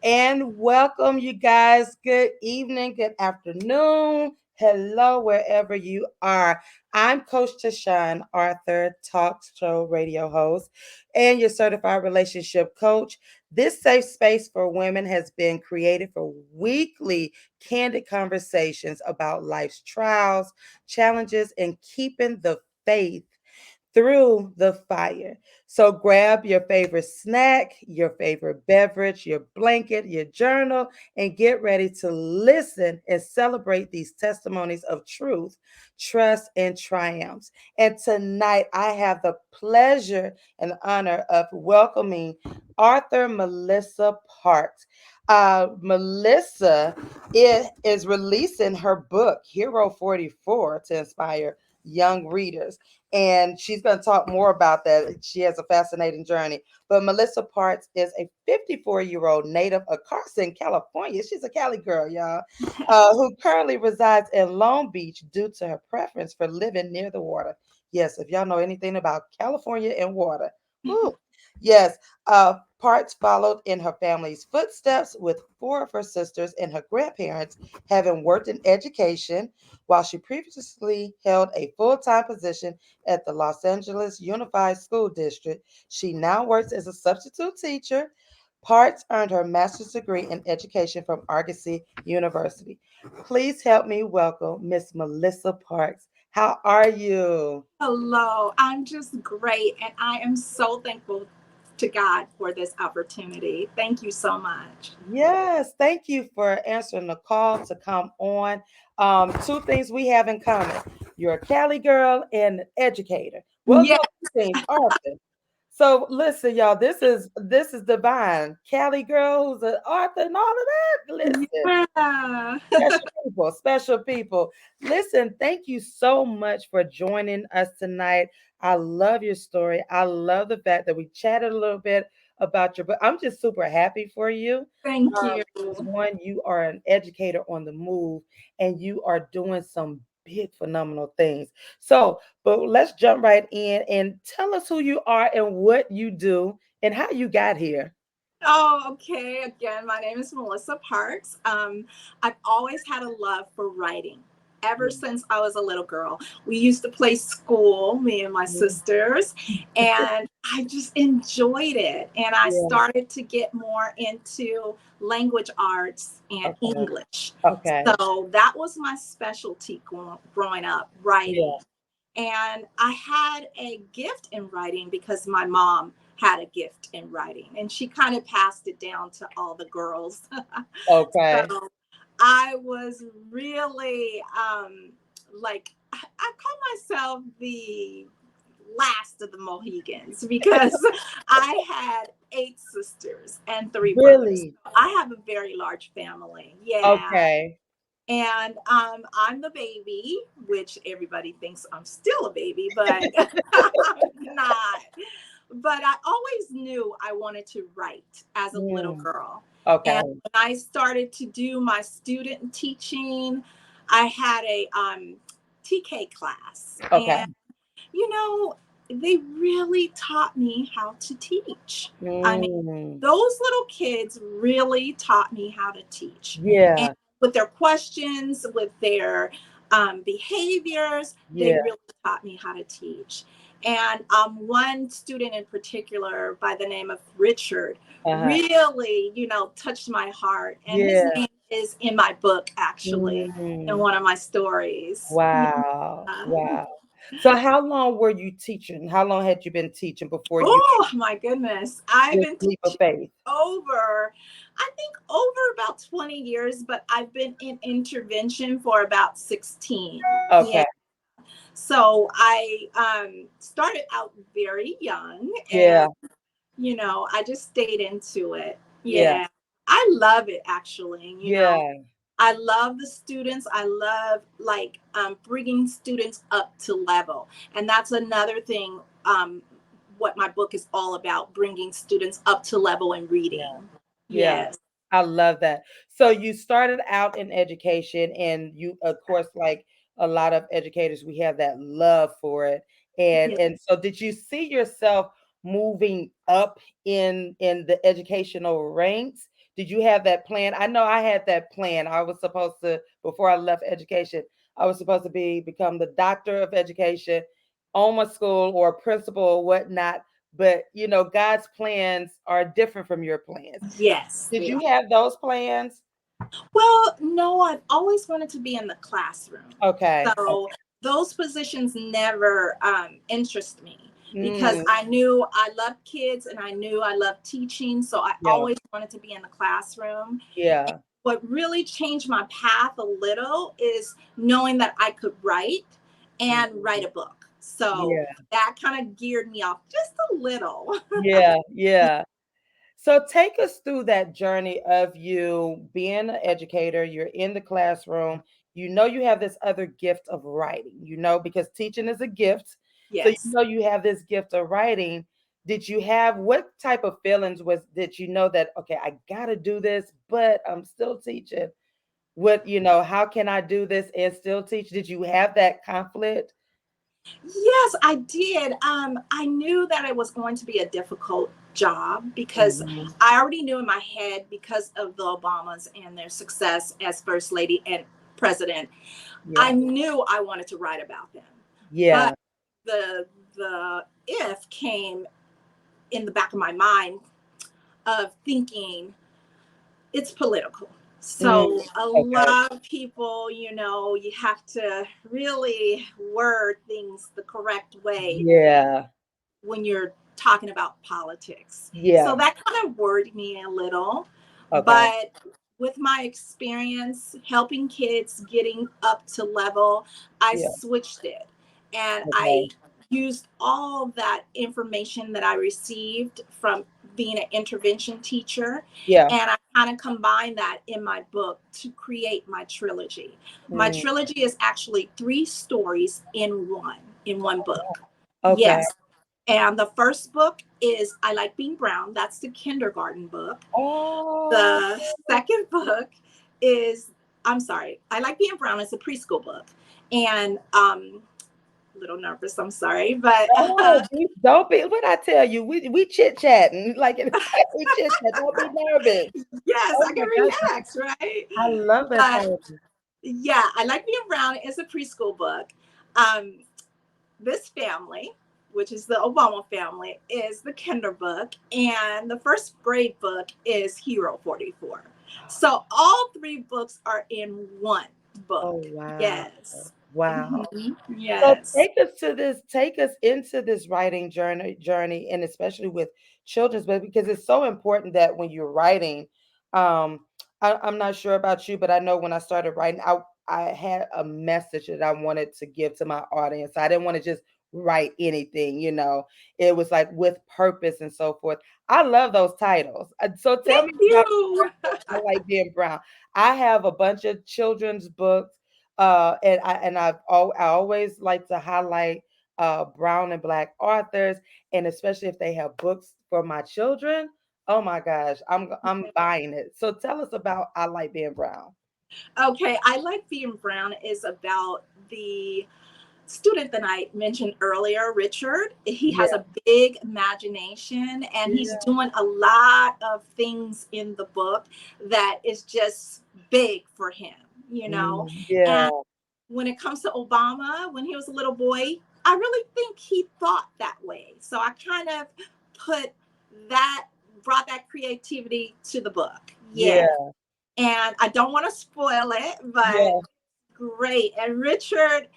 and welcome, you guys. Good evening, good afternoon. Hello, wherever you are. I'm Coach TaShon, Arthur, talk show radio host, and your certified relationship coach. This safe space for women has been created for weekly candid conversations about life's trials, challenges, and keeping the faith through the fire. So grab your favorite snack, your favorite beverage, your blanket, your journal, and get ready to listen and celebrate these testimonies of truth, trust, and triumphs. And tonight, I have the pleasure and honor of welcoming Arthur Malissa Parks. Melissa is releasing her book, Hero 44, to inspire young readers, and she's going to talk more about that. She has a fascinating journey. But Melissa Parks is a 54-year-old native of Carson, California. She's a Cali girl, y'all, who currently resides in Long Beach due to her preference for living near the water. Yes, if y'all know anything about California and water. Whew. Yes, Parks followed in her family's footsteps with four of her sisters and her grandparents having worked in education while she previously held a full-time position at the Los Angeles Unified School District. She now works as a substitute teacher. Parks earned her master's degree in education from Argosy University. Please help me welcome Miss Melissa Parks. How are you? Hello, I'm just great, and I am so thankful to God for this opportunity. Thank you so much. Yes, thank you for answering the call to come on. Two things we have in common. You're a Cali girl and an educator. Well, Yeah, no, two things, Arthur. So listen, y'all, this is divine. Cali girl who's an author and all of that. Listen, yeah. special people, special people. Listen, thank you so much for joining us tonight. I love your story. I love the fact that we chatted a little bit about your book. I'm just super happy for you. Thank you. Because one, you are an educator on the move and you are doing some big, phenomenal things. So, but let's jump right in and tell us who you are and what you do and how you got here. Oh, okay. Again, my name is Malissa Parks. I've always had a love for writing. Ever since I was a little girl, we used to play school, me and my Yeah. sisters, and I just enjoyed it. And I Yeah. started to get more into language arts and Okay. English. Okay. So that was my specialty growing up, writing. Yeah. And I had a gift in writing because my mom had a gift in writing and she kind of passed it down to all the girls. Okay. So I was really I call myself the last of the Mohegans because I had 8 sisters and 3 brothers. Really? So I have a very large family. Yeah. Okay. And I'm the baby, which everybody thinks I'm still a baby, but I'm not. But I always knew I wanted to write as a little Mm, girl. And okay. when I started to do my student teaching, I had a TK class. Okay. And, you know, they really taught me how to teach. I mean, Mm, those little kids really taught me how to teach. And yeah. with their questions, with their behaviors, they Yeah. really taught me how to teach. And one student in particular by the name of Richard Uh-huh. really, touched my heart. And his Yeah. name is in my book, actually, in Mm, one of my stories. wow. Yeah. Wow. So how long were you teaching? How long had you been teaching before you Oh my goodness. I've this been leap of teaching faith? I think over about 20 years, but I've been in intervention for about 16. Yeah. Okay. So I started out very young Yeah. and, I just stayed into it. Yeah. Yeah. I love it actually. Yeah. I love the students. I love bringing students up to level. And that's another thing, what my book is all about, bringing students up to level in Yeah. reading. Yeah. Yes. I love that. So you started out in education and you of course like a lot of educators we have that love for it. And so did you see yourself moving up in the educational ranks? Did you have that plan? I know I had that plan. I was supposed to, before I left education, I was supposed to become the doctor of education, own my school or principal or whatnot. But God's plans are different from your plans. Yes, Did they you are. have those plans? Well, no, I've always wanted to be in the classroom. Okay. So those positions never interest me because Mm, I knew I loved kids and I knew I loved teaching. So I yeah. always wanted to be in the classroom. Yeah. What really changed my path a little is knowing that I could write and write Mhm. a book. So Yeah. that kind of geared me off just a little. Yeah. Yeah. So take us through that journey of you being an educator, you're in the classroom, you have this other gift of writing, because teaching is a gift. So Yes. you have this gift of writing. Did you have what type of feelings did you know that okay, I gotta do this, but I'm still teaching? How can I do this and still teach? Did you have that conflict? Yes, I did. I knew that it was going to be a difficult job because Mhm. I already knew in my head because of the Obamas and their success as first lady and president. I Yeah. knew I wanted to write about them. But Yeah. the if came in the back of my mind of thinking it's political. Mm, So a okay. lot of people, you have to really word things the correct way Yeah. when you're talking about politics. So Yeah. that kind of worried me a little. Okay. But with my experience helping kids getting up to level, I Yeah. switched it and I Okay. used all that information that I received from being an intervention teacher. Yeah. And I kind of combined that in my book to create my trilogy. My Mm. trilogy is actually 3 stories in one book. Okay. Yes. And the first book is I Like Being Brown. That's the kindergarten book. Oh, The second book is, I'm sorry, I Like Being Brown is a preschool book. And a little nervous, I'm sorry, but oh, don't be. What I tell you, we chit chatting like we chit chat. Don't be nervous. yes, Oh I can my gosh, relax, right? I love that But title. yeah, I Like Being Brown is a preschool book. Um, this family, which is the Obama family, is the kinder book, and the first grade book is Hero 44. So all 3 books are in one Oh book. wow, Yes. wow. Mhm. So Yes. take us into this writing journey, and especially with children's book because it's so important that when you're writing, I'm not sure about you, but I know when I started writing, I had a message that I wanted to give to my audience. I didn't want to just write anything. It was like with purpose and so forth. I love those titles. So tell Thank me about you. I Like Being Brown. I have a bunch of children's books I always like to highlight brown and black authors, and especially if they have books for my children. Oh my gosh, I'm buying it. So tell us about I Like Being Brown. Okay, I Like Being Brown is about the student that I mentioned earlier, Richard. He has Yeah, a big imagination and he's yeah, doing a lot of things in the book that is just big for him. yeah, And when it comes to Obama, when he was a little boy, I really think he thought that way. So I kind of put that, brought that creativity to the book. Yeah. yeah, And I don't want to spoil it, but yeah, great. And Richard,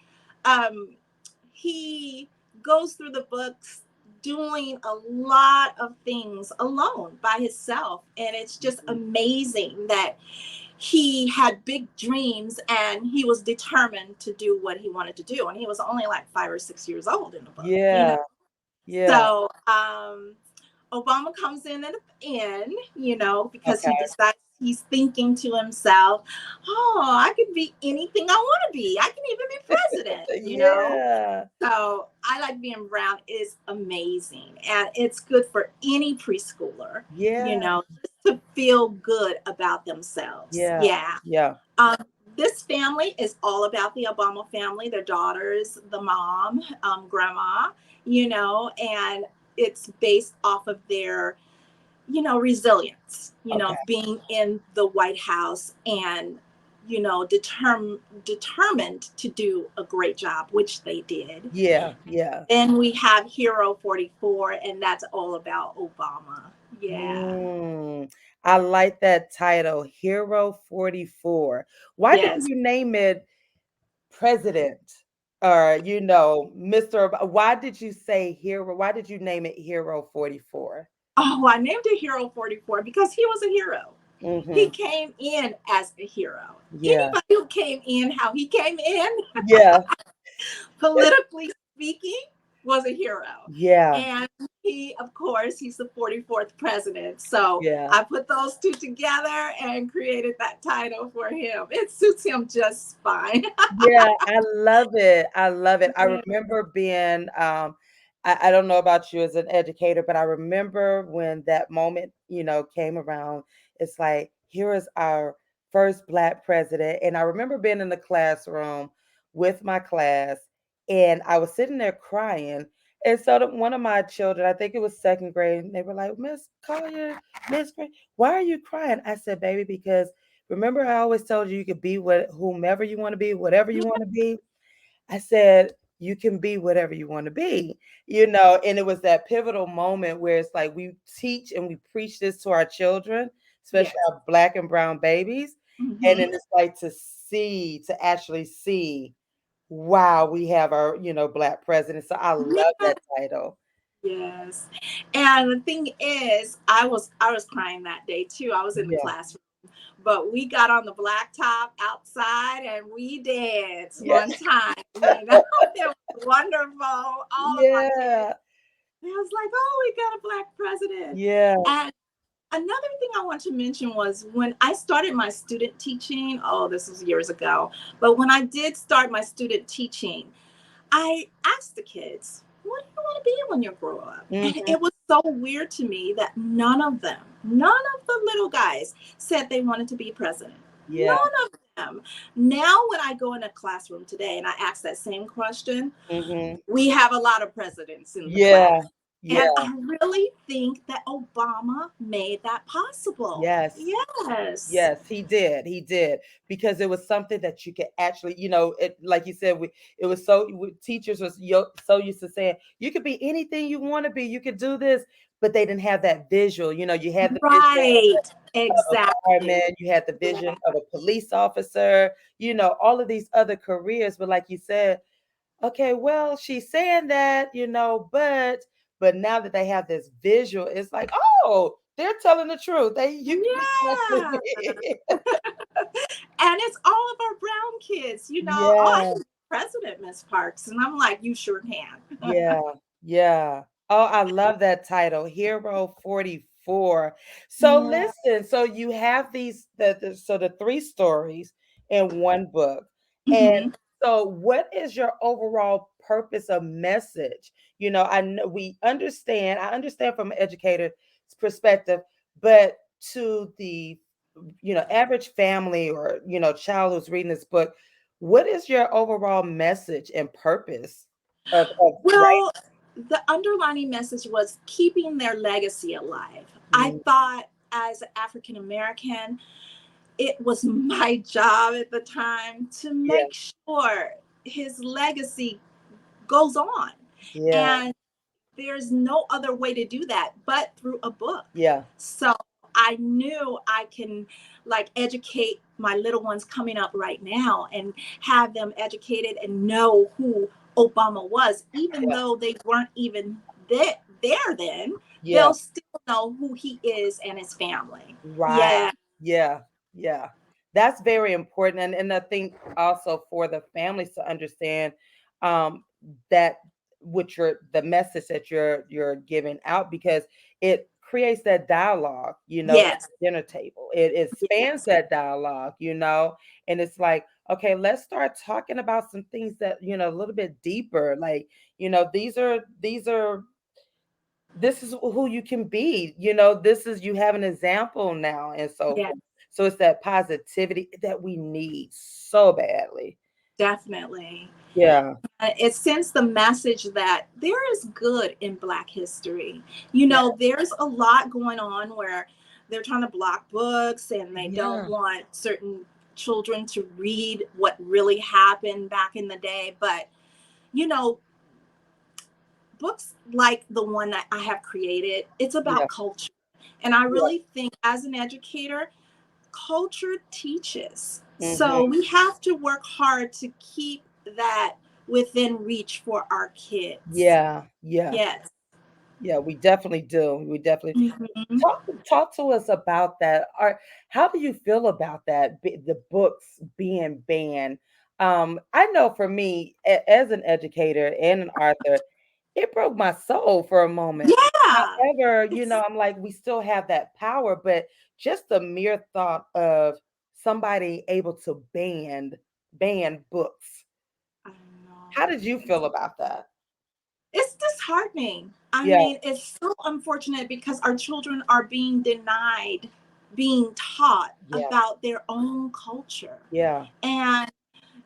um, he goes through the books doing a lot of things alone by himself. And it's just amazing that he had big dreams and he was determined to do what he wanted to do. And he was only like 5 or 6 years old in the book. yeah, yeah. So Obama comes in at the end, because he Okay. decides he's thinking to himself, oh, I could be anything I want to be. I can even be president. Yeah, So I Like Being Brown is amazing. And it's good for any preschooler, yeah, just to feel good about themselves. yeah, Yeah. yeah. Um, this family is all about the Obama family, their daughters, the mom, grandma, and it's based off of their resilience, Okay. being in the White House and, determined to do a great job, which they did. Yeah, yeah. Then we have Hero 44, and that's all about Obama. Yeah. Mm, I like that title, Hero 44. Why did Yes. you name it President? Or, Mr. Why did you say hero? Why did you name it Hero 44? Oh, I named it Hero 44 because he was a hero. He Mm-hmm. came in as a hero. Yeah. Anybody who came in how he came in, Yeah. politically speaking, was a hero. Yeah. And he, of course, he's the 44th president. So Yeah. I put those two together and created that title for him. It suits him just fine. Yeah, I love it. I love it. I remember being, I don't know about you as an educator, but I remember when that moment, came around. It's like, here is our first Black president. And I remember being in the classroom with my class, and I was sitting there crying. And so one of my children, I think it was second grade, and they were like, Miss Collier, Miss Green, why are you crying? I said, baby, because remember, I always told you you could be whomever you want to be, whatever you want to be. I said, you can be whatever you want to be, and it was that pivotal moment where it's like we teach and we preach this to our children, especially Yes. our Black and brown babies. And then Hmm. it's like to actually see, wow, we have our, Black president. So I love Yeah. that title. Yes. And the thing is, I was crying that day too. I was in the Yeah. classroom, but we got on the blacktop outside and we danced Yeah. one time. It was wonderful. All of my kids. Yeah. I was like, oh, we got a Black president. Yeah. And another thing I want to mention was when I started my student teaching, oh, this was years ago, but when I did start my student teaching, I asked the kids, what do you want to be when you grow up? And Hmm. it was so weird to me that none of the little guys said they wanted to be president. Yeah. None of them. Now, when I go in a classroom today and I ask that same question, Hmm. we have a lot of presidents in the class. Yeah. And Yeah. I really think that Obama made that possible. Yes. Yes. Yes, he did. He did, because it was something that you could actually, like you said, it was teachers was so used to saying you could be anything you want to be. You could do this, but they didn't have that visual. You had the vision Right. of a Exactly. fireman, you had the Yeah. vision of a police officer, all of these other careers. But like you said, okay, well, she's saying that, but now that they have this visual, it's like, oh, they're telling the truth. You can be actually Yeah. And it's all of our brown kids, oh, I Yeah, can be president, Miss Parks. And I'm like, you sure can. yeah, yeah. Oh, I love that title, Hero 44. So Yeah. listen, so you have the three stories in one book. And Hmm. so what is your overall purpose of message? I know I understand from an educator's perspective, but to the average family or child who's reading this book, what is your overall message and purpose of Well, the underlining message was keeping their legacy alive. I writing? thought as an African American, it was my job at the time to Yeah, make sure his legacy goes on. yeah, And there's no other way to do that but through a book. yeah, So I knew I can educate my little ones coming up right now and have them educated and know who Obama was, even yeah, though they weren't even there then, yeah. they'll still know who he is and his family. Right. Yeah. Yeah. Yeah. That's very important. And I think also for the families to understand um that the message that you're giving out, because it creates that dialogue, at Yes. the dinner table. It expands Yes. that dialogue, and it's like, okay, let's start talking about some things that, a little bit deeper. Like, these are this is who you can be. This is, you have an example now, and so Yes. forth. So it's that positivity that we need so badly. Definitely. Yeah. It sends the message that there is good in Black history. Yeah. There's a lot going on where they're trying to block books and they don't Yeah. want certain children to read what really happened back in the day. But, you know, books like the one that I have created, it's Yeah. about culture. And I Yeah. really think as an educator, culture teaches. Hmm. So we have to work hard to keep that within reach for our kids. Yeah. Yeah. Yes. Yeah. We definitely do. We definitely Mhm. talk to us about that. How do you feel about that? The books being banned. I know for me, as an educator and an author, it broke my soul for a moment. Yeah. However, It's I'm like, we still have that power, but just the mere thought of somebody able to ban books. I How know. did you feel about that? It's disheartening. I Yeah, mean, it's so unfortunate because our children are being denied being taught yeah, about their own culture. yeah, And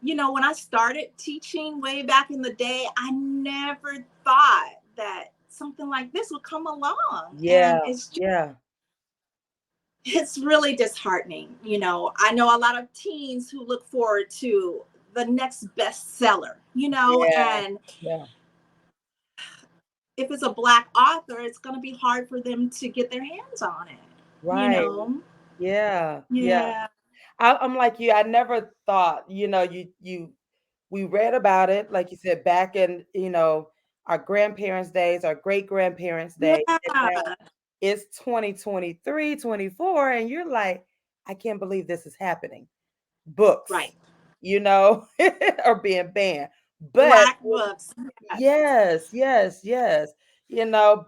when I started teaching way back in the day, I never thought that something like this would come along. And yeah, yeah, it's really disheartening. I know a lot of teens who look forward to the next bestseller, yeah, and yeah. if it's a Black author, it's going to be hard for them to get their hands on it, you Right. know? Yeah, yeah. Yeah. I'm like you. I never thought, we read about it, like you said, back in, our grandparents' days, our great grandparents' days, and Yeah. now it's 2023, 24, and you're like, I can't believe this is happening. Books, Right. you know, are being banned. But Black books. Yes. yes, yes, yes.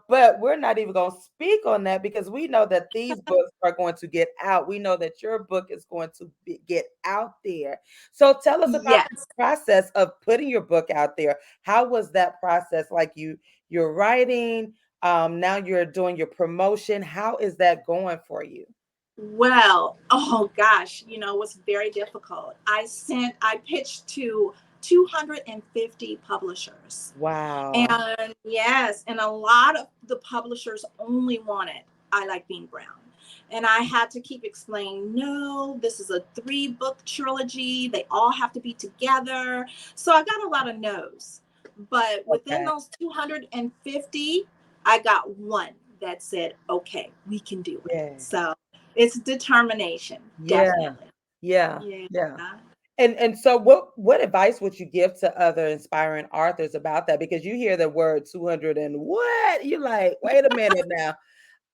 But we're not even going to speak on that because we know that these books are going to get out. We know that your book is going to get out there. So tell us about the Yes. process of putting your book out there. How was that process? Like you're writing, now you're doing your promotion. How is that going for you? Well, oh gosh, it was very difficult. I pitched to 250 publishers. Wow. And yes, and a lot of the publishers only wanted I Like Being Brown. And I had to keep explaining, no, this is a 3-book trilogy. They all have to be together. So I got a lot of no's. But within Okay. those 250, I got one that said, okay, we can do it. Yeah. So it's determination, Yeah. definitely. Yeah. Yeah. Yeah. And so what advice would you give to other inspiring authors about that? Because you hear the word 200 and what? You're like, wait a minute now.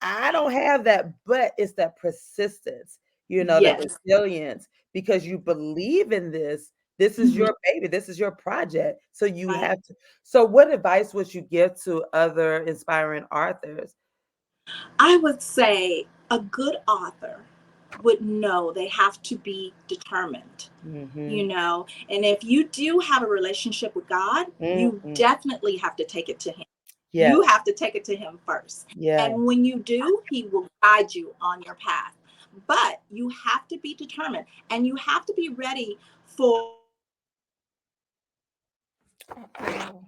I don't have that, but it's that persistence, that Yes. resilience because you believe in this. This is Mhm. your baby. This is your project. So you Right. have to. So what advice would you give to other inspiring authors? I would say a good author would know they have to be determined, Mhm. and if you do have a relationship with God, you Mhm. definitely have to take it to Him. Yeah. You have to take it to Him first. Yeah. And when you do, He will guide you on your path. But you have to be determined and you have to be ready for Uh-oh.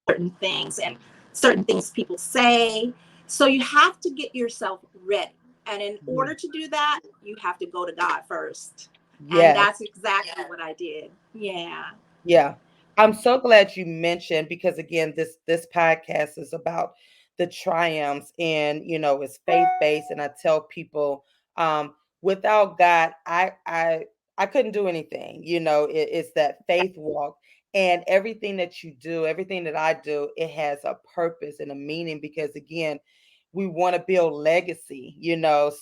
certain things and certain things people say. So you have to get yourself ready. And in Yeah. order to do that, you have to go to God first. And Yes. that's exactly what I did. Yeah. Yeah. I'm so glad you mentioned because again, this podcast is about the triumphs and it's faith-based. And I tell people, without God, I couldn't do anything. It's that faith walk. And everything that you do, everything that I do, it has a purpose and a meaning because again, we want to build legacy.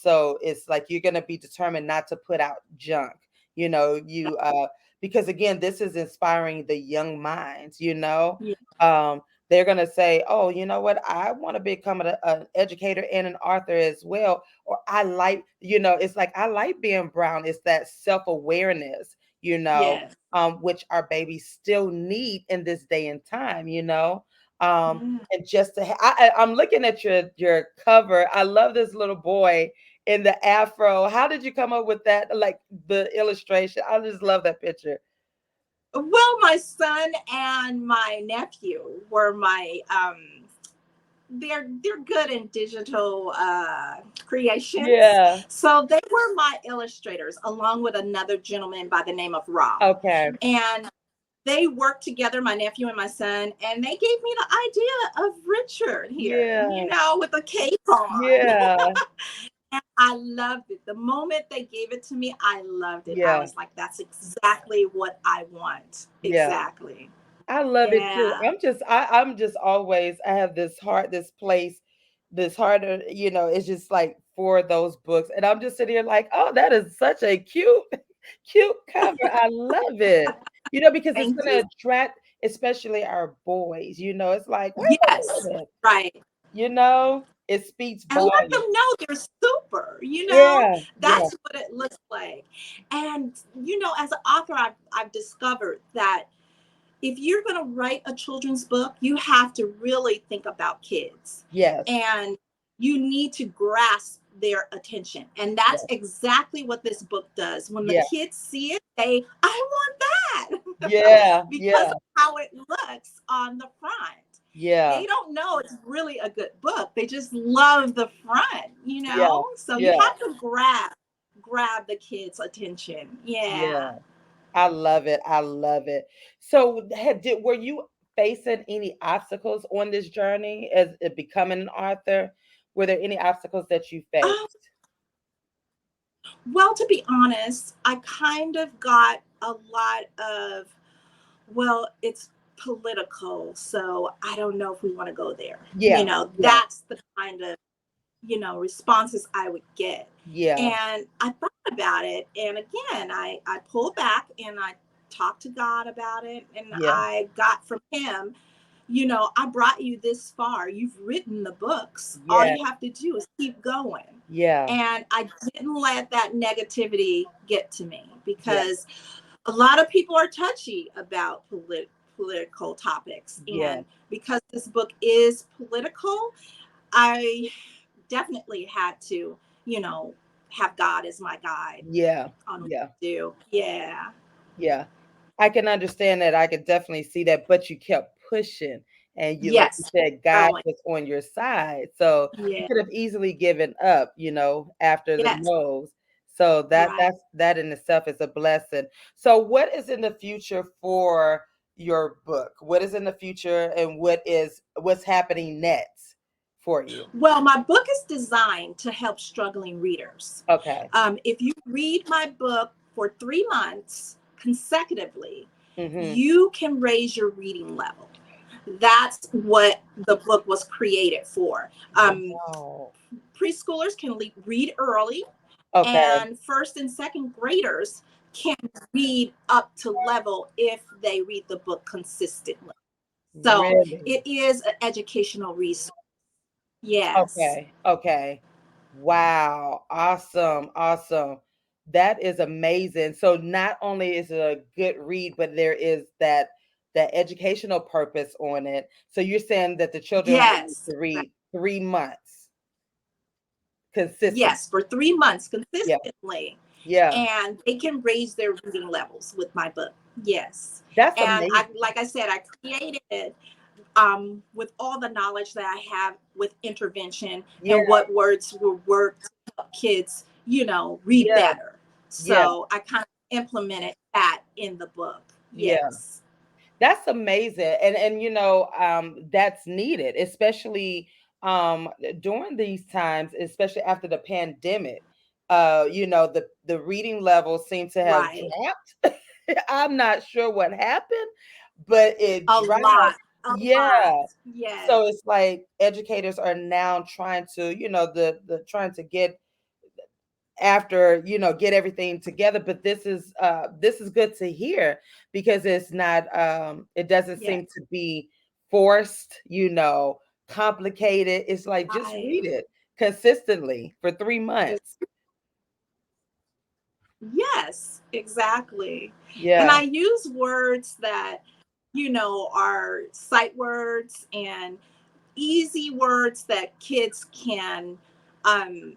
So it's like you're gonna be determined not to put out junk. You because again, this is inspiring the young minds. Yeah. They're going to say, oh, you know what, I want to become an educator and an author as well, or I like, it's like I like being brown. It's that self-awareness, Yes. which our babies still need in this day and time. um Yeah. and just to I'm looking at your cover. I love this little boy in the afro. How did you come up with that? Like the illustration. I just love that picture. Well, my son and my nephew were my they're good in digital creations. Yeah. So they were my illustrators along with another gentleman by the name of Rob. Okay. And they worked together, my nephew and my son, and they gave me the idea of Richard here, Yeah. with a cape on. Yeah. And I loved it. The moment they gave it to me, I loved it. I Yeah. was like, that's exactly what I want. Yeah. Exactly. I love it too. Yeah. I'm just always, I have this heart, this place, this heart, it's just like for those books. And I'm just sitting here like, oh, that is such a cute, cute cover. I love it. Because it's Thank gonna you. attract especially our boys. It's like, wait a Yes. minute, Right. it speaks And let volume. them know they're super, Yeah, yeah, that's what it looks like. And as an author, I've discovered that if you're going to write a children's book, you have to really think about kids, yes, and you need to grasp their attention. And that's yes, exactly what this book does. When the yeah, kids see it, I want that yeah, because yeah, of how it looks on the front. yeah, They don't know it's really a good book. They just love the front, yeah, So you yeah, have to grab the kids' attention. Yeah. yeah. I love it. I love it. So, were you facing any obstacles on this journey as becoming an author? Were there any obstacles that you Um, faced? well, to be honest, I kind of got a lot of, well, it's political, so I don't know if we want to go there. Yeah, yeah, That's the kind of, responses I would get. yeah, And I thought about it. And again, I pulled back and I talked to God about it. And yeah, I got from Him, I brought you this far. You've written the books. All yeah, you have to do is keep going. yeah, And I didn't let that negativity get to me, yeah, because a lot of people are touchy about political topics. yeah, And because this book is political, I definitely had to, have God as my guide yeah, on what yeah, to do. Yeah. yeah. I can understand that. I could definitely see that, but you kept pushing, and like you Yes. said, God Going. was on your side. So you Yeah. could have easily given up, after the Yes. no's. So Right. that in itself is a blessing. So what is in the future for your book? What is in the future, and what's happening next for you? Well, my book is designed to help struggling readers. Okay. If you read my book for 3 months consecutively, Mm-hmm. you can raise your reading level. That's what the book was created for. Wow. Preschoolers can read early, Okay. and first and second graders can read up to level if they read the book consistently. So Really? it is an educational resource. Yes. Okay, okay. Wow, awesome, awesome. That is amazing. So not only is it a good read, but there is that educational purpose on it. So you're saying that the children will need Yes. to read 3 months consistent. Yes, for 3 months Yeah, consistently. yeah. And they can raise their reading levels with my book. Yes. That's And amazing. like I said, I created with all the knowledge that I have with intervention Yeah, and what words will work to help kids, read yeah, better. yeah, So I kind of implemented that in the book. yeah. Yes. That's amazing. And that's needed, especially during these times, especially after the pandemic. The reading levels seem to have Right. dropped. I'm not sure what happened, but it A dropped. lot. A lot. Yeah. Yes. So it's like educators are now trying to, the trying to get after, get everything together. But this is good to hear, because it's not it doesn't Yes. seem to be forced, complicated. It's like just Right. read it consistently for 3 months. Yes, exactly. And Yeah, I use words that, are sight words and easy words that kids can um,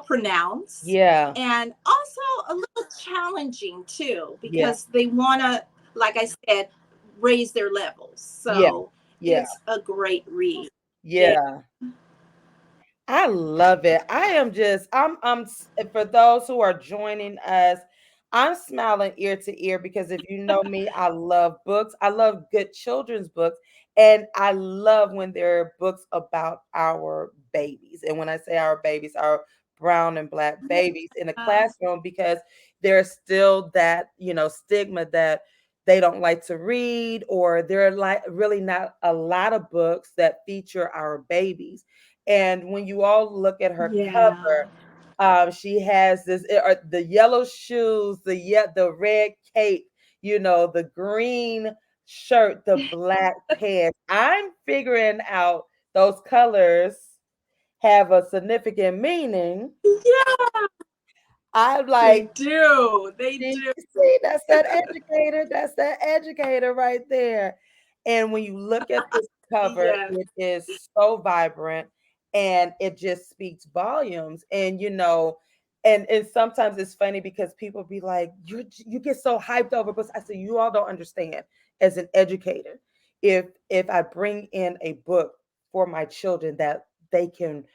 pronounce, Yeah. and also a little challenging too, Yeah. because they want to, like I said, raise their levels. Yeah. So Yeah. it's a great read. Yeah. Yeah. I love it. For those who are joining us, I'm smiling ear to ear because if you know me, I love books. I love good children's books. And I love when there are books about our babies. And when I say our babies, our brown and black babies in the Yeah. classroom, because there's still that, stigma that they don't like to read, or there are like really not a lot of books that feature our babies. And when you all look at her Yeah. cover, she has the yellow shoes, the red cape, the green shirt, the black pants. I'm figuring out those colors have a significant meaning. Yeah. I'm They like, do. They did do. you see? That's that educator. That's that educator right there. And when you look at this cover, Yes. it is so vibrant and it just speaks volumes. And and sometimes it's funny because people be like, you get so hyped over books. I said, you all don't understand. As an educator, if I bring in a book for my children that they can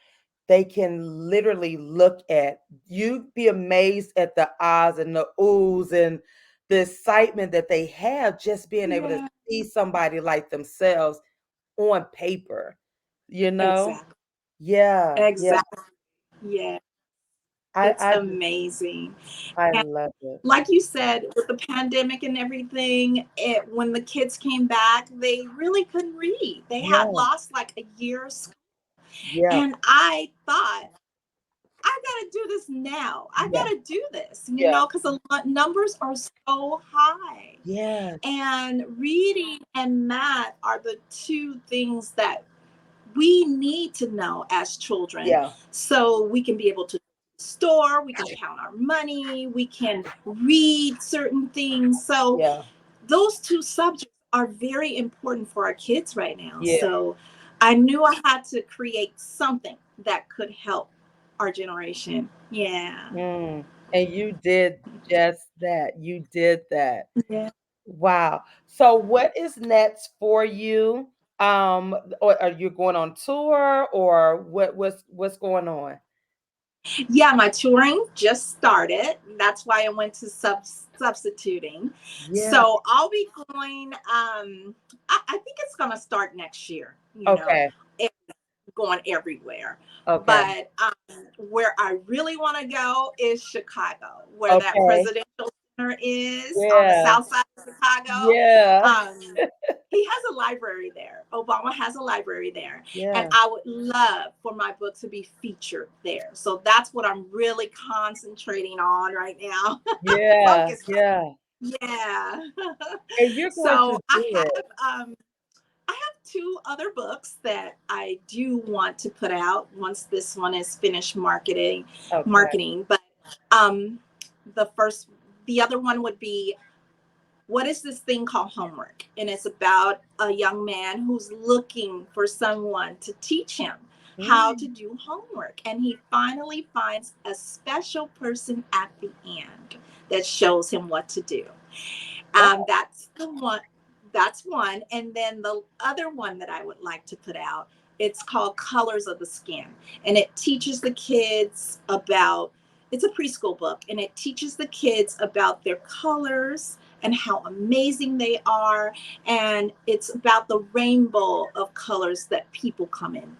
they can literally look at. You'd be amazed at the ahs and the oohs and the excitement that they have just being able to Yeah. see somebody like themselves on paper, you know? Exactly. Yeah, yeah. Exactly. Yeah. I It's I just amazing. I And love it. like you said, with the pandemic and everything, when the kids came back, they really couldn't read. They had Yeah, lost like a year of school. yeah, And I thought, I gotta do this now. I yeah, gotta do this, yeah, because the numbers are so high. yeah, And reading and math are the two things that we need to know as children, yeah, so we can be able to store, we can count our money, we can read certain things. So yeah, those two subjects are very important for our kids right now. yeah. So I knew I had to create something that could help our generation. Yeah. And you did just that. You did that. Yeah. Wow. So what is next for you? Or are you going on tour or what's going on? Yeah, my touring just started. That's why I went to substituting. Yeah. So I'll be going. I think it's gonna start next year. Okay. It's going everywhere. Okay. But where I really want to go is Chicago, where that Okay. presidential center is on the Yeah. south side of Chicago. Yeah. Um, he has a library there. Obama has a library there. And Yeah. I would love for my book to be featured there. So that's what I'm really concentrating on right now. Yeah. Focus. Yeah. Yeah. And you're going to So I do it. have I have two other books that I do want to put out once this one is finished Okay. marketing. But um, the first, the other one would be, what is this thing called homework? And it's about a young man who's looking for someone to teach him how to Mm. do homework. And he finally finds a special person at the end that shows him what to do. Oh, That's the one. That's one. And then the other one that I would like to put out, it's called Colors of the Skin. And it teaches the kids about, it's a preschool book, and it teaches the kids about their colors and how amazing they are. And it's about the rainbow of colors that people come in.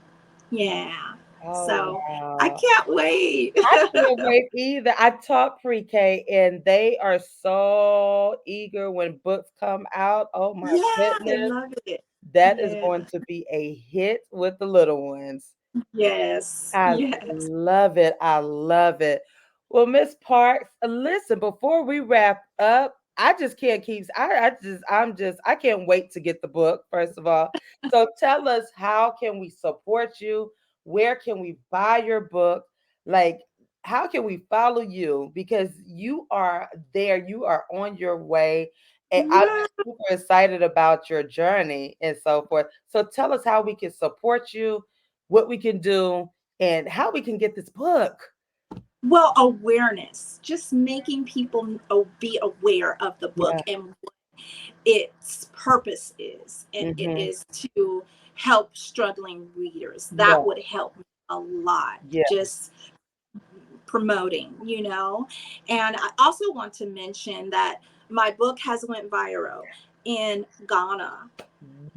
Yeah. oh So I wow. can't wait. I can't wait either. I taught pre-K and they are so eager when books come out. Oh my Yeah, they goodness. love it. That is Yeah. going to be a hit with the little ones. Yes. I Yes. love it. I love it. Well, Miss Parks, listen, before we wrap up, I just can't keep I can't wait to get the book, first of all. So tell us, how can we support you? Where can we buy your book? Like, how can we follow you? Because you are there, you are on your way. And I'm Yeah. just super excited about your journey and so forth. So tell us how we can support you, what we can do, and how we can get this book. Well, awareness, just making people be aware of the book Yeah. and what its purpose is. And it Mm-hmm. is to help struggling readers. That Yeah. would help me a lot. Yeah. Just promoting. And I also want to mention that my book has went viral in Ghana,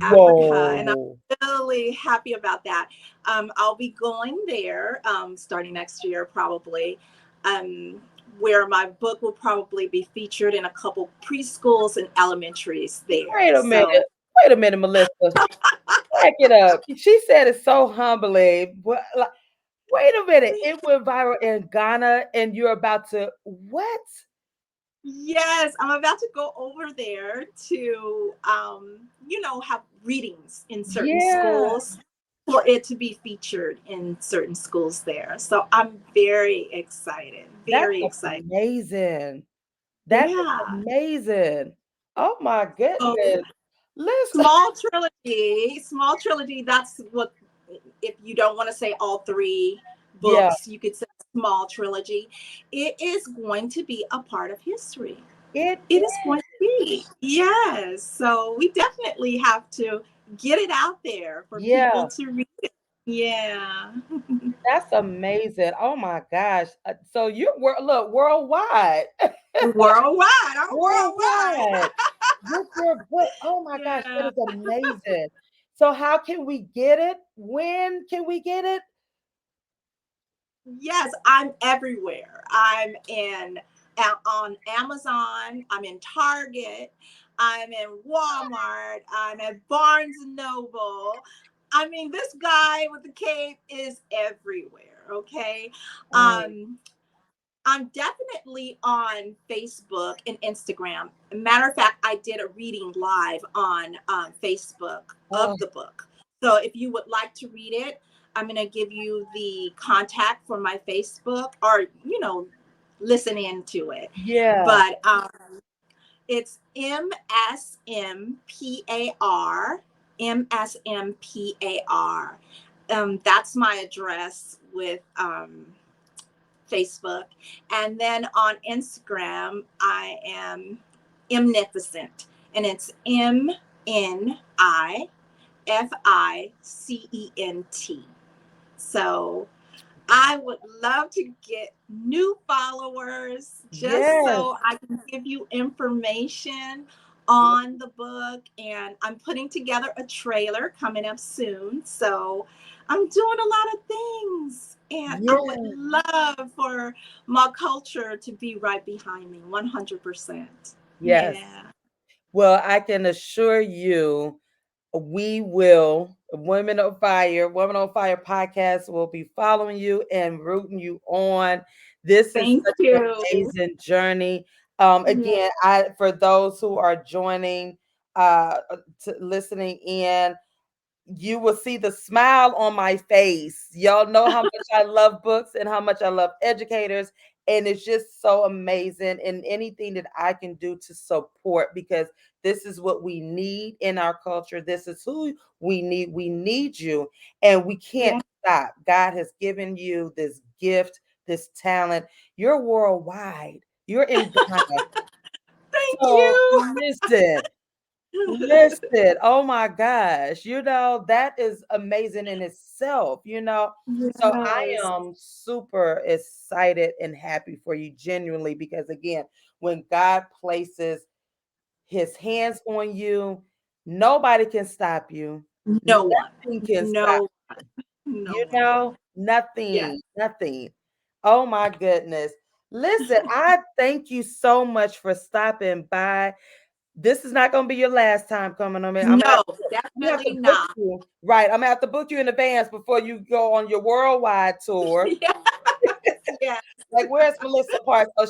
Africa, and I'm Whoa. really happy about that. I'll be going there starting next year, probably, um, where my book will probably be featured in a couple preschools and elementaries there. Wait a So, minute. Wait a minute, Melissa. Back it up. She said it so humbly. Wait a minute. It went viral in Ghana, and you're about to what? yes, I'm about to go over there to, have readings in certain Yeah. schools for it to be featured in certain schools there. So I'm very excited, That's very excited. amazing. That is Yeah. amazing. Oh my So goodness. Listen. small trilogy. That's what, if you don't want to say all three Yeah, books, you could say small trilogy. It is going to be a part of history. it It is is. going to be. Yes. So we definitely have to get it out there for people Yeah, to read it. Yeah. that's amazing. Oh my gosh. So you're look worldwide. Worldwide. I'm worldwide. Worldwide with your book. Oh my gosh, that Yeah. is amazing. So how can we get it? When can we get it? Yes, I'm everywhere. I'm in on Amazon. I'm in Target. I'm in Walmart. I'm at Barnes and Noble. I mean, this guy with the cape is everywhere. Okay. Mm. I'm definitely on Facebook and Instagram. Matter of fact, I did a reading live on Facebook Oh, of the book. So if you would like to read it, I'm going to give you the contact for my Facebook, or, listen into it. yeah. But it's MSMPAR. That's my address with Facebook. And then on Instagram, I am Mnificent. And it's MNIFICENT. So I would love to get new followers just Yes. so I can give you information on the book. And I'm putting together a trailer coming up soon. So I'm doing a lot of things. And I would Yeah. love for my culture to be right behind me 100%. Yes. Yeah. Well, I can assure you we will Women on Fire podcast will be following you and rooting you on. This is Thank such an you. amazing journey. Yeah. Again, I for those who are joining listening in, you will see the smile on my face. Y'all know how much I love books and how much I love educators. And it's just so amazing. And anything that I can do to support, because this is what we need in our culture. This is who we need. We need you. And we can't Yeah. stop. God has given you this gift, this talent. You're worldwide. You're in Ghana. Thank So you. listen. Listen, oh my gosh, that is amazing in itself, So I Yes. am super excited and happy for you, genuinely, because again, when God places his hands on you, nobody can stop you. No one. Nothing can stop No, no you, one. Yeah. nothing, nothing. Oh my goodness. Listen, I thank you so much for stopping by. This is not gonna be your last time coming on me. No, I'm gonna have to definitely book not. you. Right. I'm gonna have to book you in advance before you go on your worldwide tour. Yes, yes. Like, where's Melissa Parks? Oh,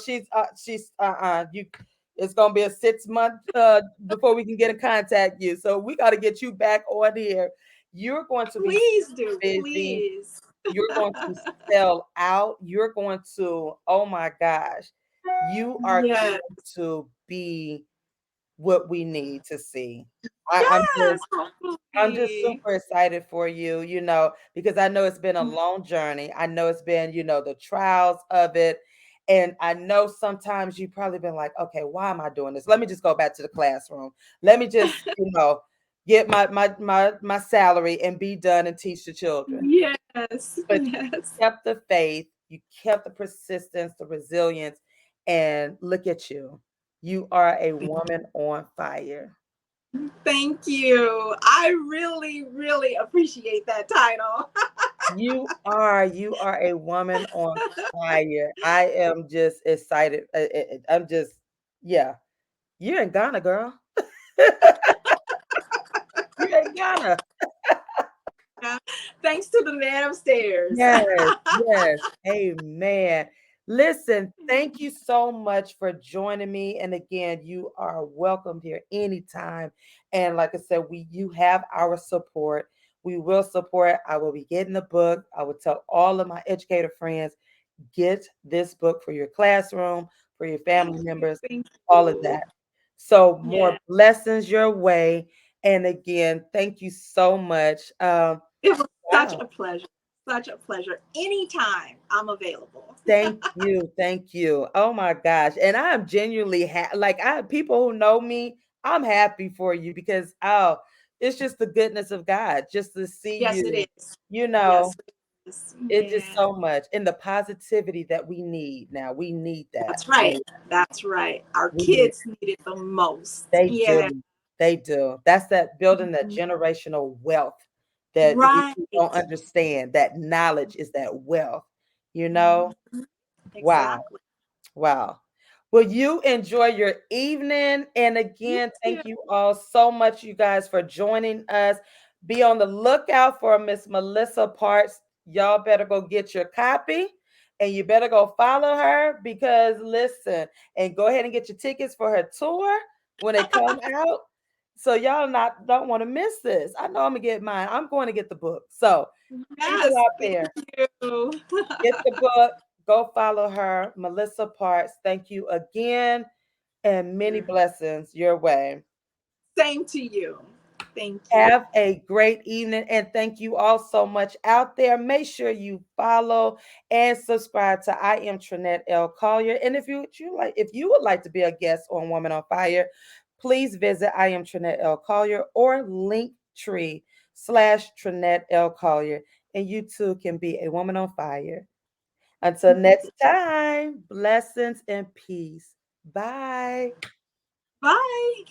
you it's gonna be a 6 month before we can get in contact you. So we gotta get you back on here. You're going to be so Please do. busy. Please. You're going to sell out. You're going to, oh my gosh, you are Yes. going to be what we need to see. I'm Yes, just I'm just hopefully. super excited for you, because I know it's been a long journey. I know it's been, the trials of it. And I know sometimes you've probably been like, okay, why am I doing this? Let me just go back to the classroom. Let me just, get my salary and be done and teach the children. Yes, But you yes. kept the faith, you kept the persistence, the resilience, and look at you. You are a woman on fire. Thank you. I really, really appreciate that title. You are a woman on fire. I am just excited. I'm just, yeah. You're in Ghana, girl. You're in Ghana. Thanks to the man upstairs. Yes, yes. Amen. Listen, thank you so much for joining me. And again, you are welcome here anytime. And like I said, you have our support. We will support. I will be getting the book. I will tell all of my educator friends, get this book for your classroom, for your family members, Thank all of you. that. So more Yeah, blessings your way. And again, thank you so much. it was such Wow. a pleasure. Such a pleasure. Anytime I'm available. Thank you. Thank you. Oh my gosh. And I am genuinely like I people who know me, I'm happy for you because it's just the goodness of God just to see Yes, it you, is. you know, Yes, it is. it's just Yeah. so much and the positivity that we need now. We need that. That's right. That's right. Our We need kids need it the most. they Yeah. do. They do. That's that building that Mhm. generational wealth that if Right. you don't understand that knowledge is that wealth, you know? Mhm. Wow. Exactly. Wow. Well, you enjoy your evening. And You again, too. thank you all so much, you guys, for joining us. Be on the lookout for Miss Melissa Parks. Y'all better go get your copy and you better go follow her because listen, and go ahead and get your tickets for her tour when they come out. So y'all not don't want to miss this. I know I'm gonna get mine. I'm going to get the book. So people Yes. out Thank there, you. get the book. Go follow her, Melissa Parks. Thank you again, and many blessings your way. Same to you. Thank you. Have a great evening, and thank you all so much out there. Make sure you follow and subscribe to I am Trinette L. Collier. And if you would like to be a guest on Woman on Fire, please visit I am Trinette L. Collier or Linktree/Trinette L. Collier, and you too can be a woman on fire. Until next time, blessings and peace. Bye. Bye.